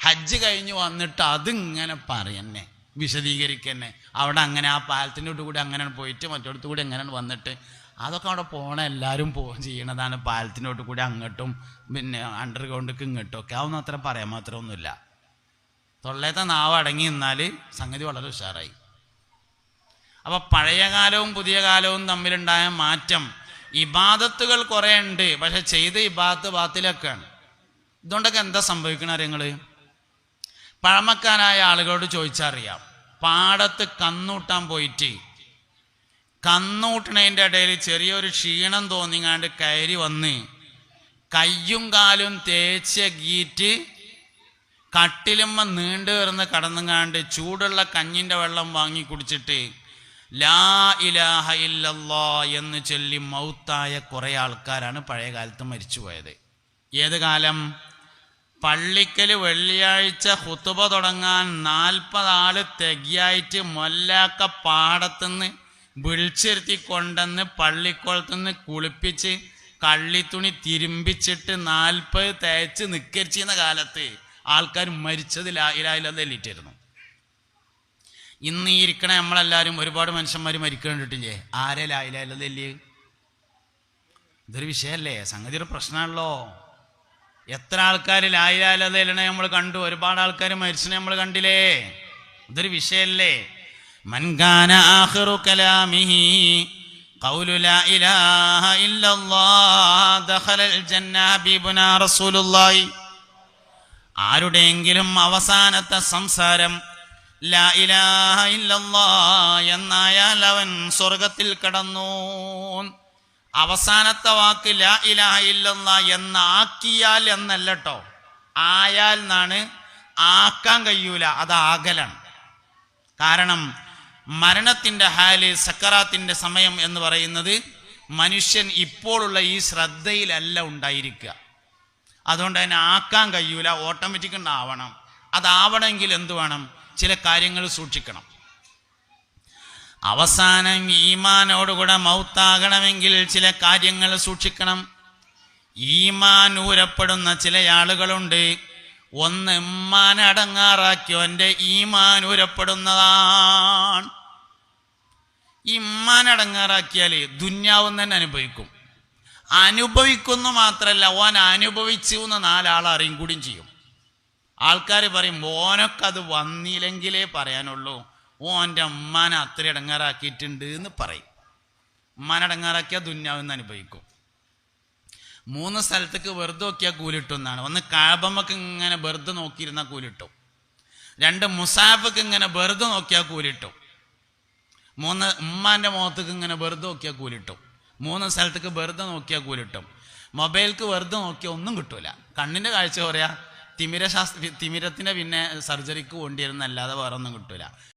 ഹജ്ജ് കഴിഞ്ഞ് വന്നിട്ട് അതിങ്ങനെ പറയന്നെ, വിശദീകരിക്കന്നെ. അവിടെ അങ്ങനെ ആ പാലത്തിൻ്റെ കൂടെ അങ്ങനെ പോയിട്ട് മറ്റോടത്ത് കൂടി എങ്ങനെ വന്നിട്ട് അതൊക്കെ അവിടെ പോണ എല്ലാവരും ചെയ്യണതാണ്. പാലത്തിനോട്ട് കൂടി അങ്ങോട്ടും പിന്നെ അണ്ടർഗ്രൗണ്ടിലേക്ക് ഇങ്ങോട്ടും ഒക്കെ അതൊന്നും അത്ര പറയാൻ മാത്രമൊന്നുമില്ല. തൊള്ളേത്തെ നാവ് അടങ്ങി നിന്നാൽ സംഗതി വളരെ ഉഷാറായി. അപ്പോൾ പഴയ കാലവും പുതിയ കാലവും തമ്മിലുണ്ടായ മാറ്റം, ഇബാദത്തുകൾ കുറേ ഉണ്ട്, പക്ഷെ ചെയ്ത ഇബാദത്ത് ബാത്തിലൊക്കെയാണ്. ഇതുകൊണ്ടൊക്കെ എന്താ സംഭവിക്കണ അറിയങ്ങൾ? പഴമക്കാരായ ആളുകളോട് ചോദിച്ചറിയാം. പാടത്ത് കന്നൂട്ടാൻ പോയിട്ട് കന്നൂട്ടണതിൻ്റെ ഇടയിൽ ചെറിയൊരു ക്ഷീണം തോന്നിങ്ങാണ്ട് കയറി വന്ന് കയ്യും കാലും തേച്ച് ഗീറ്റ് കട്ടിലുമ്മ നീണ്ടു കയറുന്ന കടന്നുങ്ങാണ്ട് ചൂടുള്ള കഞ്ഞിൻ്റെ വെള്ളം വാങ്ങി കുടിച്ചിട്ട് ലാ ഇലാഹ ഇല്ലല്ലാ എന്ന് ചൊല്ലി മൗത്തായ കുറേ ആൾക്കാരാണ് പഴയ കാലത്ത് മരിച്ചുപോയത്. ഏത് കാലം? പള്ളിക്കൽ വെള്ളിയാഴ്ച ഖുതുബ തുടങ്ങാൻ 40 ആള് തെകിയായിട്ട് മൊല്ലാക്ക പാടത്തുനിന്ന് വിളിച്ചിരുത്തി കൊണ്ടെന്ന് പള്ളിക്കുളത്തുനിന്ന് കുളിപ്പിച്ച് കള്ളിത്തുണി തിരുമ്പിച്ചിട്ട് 40 തേച്ച് നിക്കരിച്ചിരുന്ന കാലത്ത് ആൾക്കാർ മരിച്ചത് ലാ ഇലാഹ ഇല്ലല്ലാഹ് ചൊല്ലിയിട്ടായിരുന്നു. ഇന്ന് ഈ ഇരിക്കണ നമ്മളെല്ലാവരും ഒരുപാട് മനുഷ്യന്മാർ മരിക്കണ്ടിട്ടില്ലേ? ആരെ ലാ ഇലാഹ ഇല്ലല്ലാഹ് ചൊല്ലിയത്? ഇതൊരു വിഷയമല്ലേ, സംഗതി ഒരു പ്രശ്നമാണല്ലോ. എത്ര ആൾക്കാർ ലാ ഇലാഹ ഇല്ലല്ലാഹ് ചൊല്ലണ നമ്മൾ കണ്ടു, ഒരുപാട് ആൾക്കാർ മരിച്ചനെ നമ്മൾ കണ്ടില്ലേ? ഇതൊരു വിഷയമല്ലേ. മൻ കാന ആഖിറു കലാമിഹി ഖൗലു ലാ ഇലാഹ ഇല്ലല്ലാഹ് ദഖലൽ ജന്ന ഹബീബുനാ റസൂലുള്ളാഹി. ആരുടെയെങ്കിലും അവസാനത്തെ സംസാരം ലാ ഇലാഹ ഇല്ലല്ലാഹ് എന്നായാൽ അവൻ സ്വർഗത്തിൽ കടന്നു. അവസാനത്തെ വാക്ക് ലാ ഇലാഹ ഇല്ലല്ലാഹ് എന്നാക്കിയാൽ എന്നല്ല കേട്ടോ, ആയാൽ എന്നാണ്. ആക്കാൻ കഴിയൂല, അത് ആകലാണ്. കാരണം മരണത്തിൻ്റെ ഹാല്, സക്കറാത്തിൻ്റെ സമയം എന്ന് പറയുന്നത് മനുഷ്യൻ ഇപ്പോഴുള്ള ഈ ശ്രദ്ധയിലല്ല ഉണ്ടായിരിക്കുക. അതുകൊണ്ട് തന്നെ ആക്കാൻ കഴിയൂല, ഓട്ടോമാറ്റിക് ഉണ്ടാവണം. അതാവണമെങ്കിൽ എന്ത് വേണം? ചില കാര്യങ്ങൾ സൂക്ഷിക്കണം. അവസാനം ഈമാനോടുകൂടെ മൗത്താകണമെങ്കിൽ ചില കാര്യങ്ങൾ സൂക്ഷിക്കണം. ഈമാൻ ഊരപ്പെടുന്ന ചില ആളുകളുണ്ട്. ഒന്ന്, ഉമ്മാനെ അടങ്ങാറാക്കിയോൻ്റെ ഈമാൻ ഊരപ്പെടുന്നതാണ്. ഈ ഉമ്മാനെ അടങ്ങാറാക്കിയാൽ ദുന്യാവും തന്നെ അനുഭവിക്കും. അനുഭവിക്കുന്നു മാത്രമല്ല, ഓൻ അനുഭവിച്ചു എന്ന് 4 ആൾ അറിയും കൂടിയും ചെയ്യും. ആൾക്കാർ പറയും ഓനൊക്കെ അത് വന്നില്ലെങ്കിലേ പറയാനുള്ളൂ, ഓൻ്റെ ഉമ്മാനെ അത്ര ഇടങ്ങാറാക്കിയിട്ടുണ്ട് എന്ന് പറയും. ഉമ്മാനെ അടങ്ങാറാക്കിയാൽ ദുന്യാവെന്ന് അനുഭവിക്കും. 3 സ്ഥലത്തേക്ക് വെറുതെ നോക്കിയാൽ കൂലിട്ടും എന്നാണ്. ഒന്ന് കാബമ്മക്ക് ഇങ്ങനെ വെറുതെ നോക്കിയിരുന്നാൽ കൂലിട്ടും. 2 മുസാഫിക്ക് ഇങ്ങനെ വെറുതെ നോക്കിയാൽ കൂലിട്ടും. 3 ഉമ്മാൻ്റെ മുഖത്തേക്ക് ഇങ്ങനെ വെറുതെ നോക്കിയാൽ കൂലിട്ടും. 3 സ്ഥലത്തേക്ക് വെറുതെ നോക്കിയാൽ കൂലിട്ടും. മൊബൈൽക്ക് വെറുതെ നോക്കിയാൽ ഒന്നും കിട്ടൂല. കണ്ണിൻ്റെ കാഴ്ച പറയാ, തിമിരത്തിന് പിന്നെ സർജറിക്ക് കൊണ്ടിരുന്നല്ലാതെ വേറെ ഒന്നും കിട്ടൂല.